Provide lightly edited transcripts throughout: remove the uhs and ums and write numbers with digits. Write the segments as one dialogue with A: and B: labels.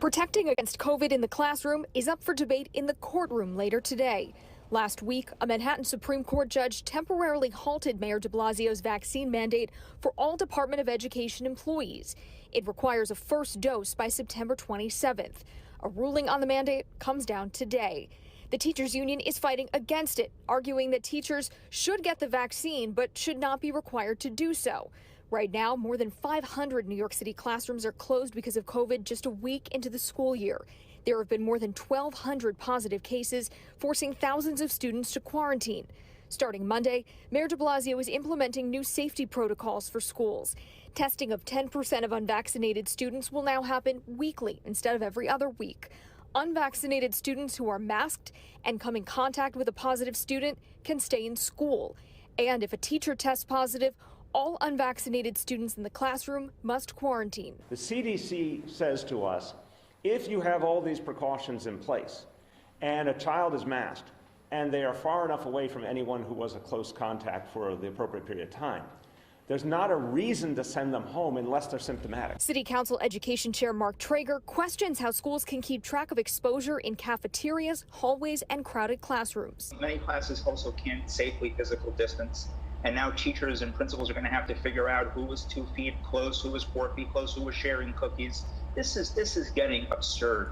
A: Protecting against COVID in the classroom is up for debate in the courtroom later today. Last week, a Manhattan Supreme Court judge temporarily halted Mayor de Blasio's vaccine mandate for all Department of Education employees. It requires a first dose by September 27th. A ruling on the mandate comes down today. The teachers union is fighting against it, arguing that teachers should get the vaccine but should not be required to do so. Right now, more than 500 New York City classrooms are closed because of COVID just a week into the school year. There have been more than 1,200 positive cases, forcing thousands of students to quarantine. Starting Monday, Mayor de Blasio is implementing new safety protocols for schools. Testing of 10% of unvaccinated students will now happen weekly instead of every other week. Unvaccinated students who are masked and come in contact with a positive student can stay in school. And if a teacher tests positive, all unvaccinated students in the classroom must quarantine.
B: The CDC says to us, if you have all these precautions in place and a child is masked and they are far enough away from anyone who was a close contact for the appropriate period of time, there's not a reason to send them home unless they're symptomatic.
A: City Council Education Chair Mark Traeger questions how schools can keep track of exposure in cafeterias, hallways, and crowded classrooms.
C: Many classes also can't safely physical distance. And now teachers and principals are going to have to figure out who was 2 feet close, who was 4 feet close, who was sharing cookies. This is getting absurd.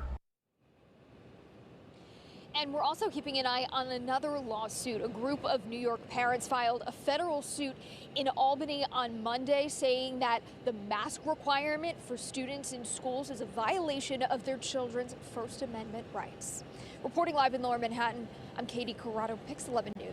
A: And we're also keeping an eye on another lawsuit. A group of New York parents filed a federal suit in Albany on Monday, saying that the mask requirement for students in schools is a violation of their children's First Amendment rights. Reporting live in Lower Manhattan, I'm Katie Corrado, Pix 11 News.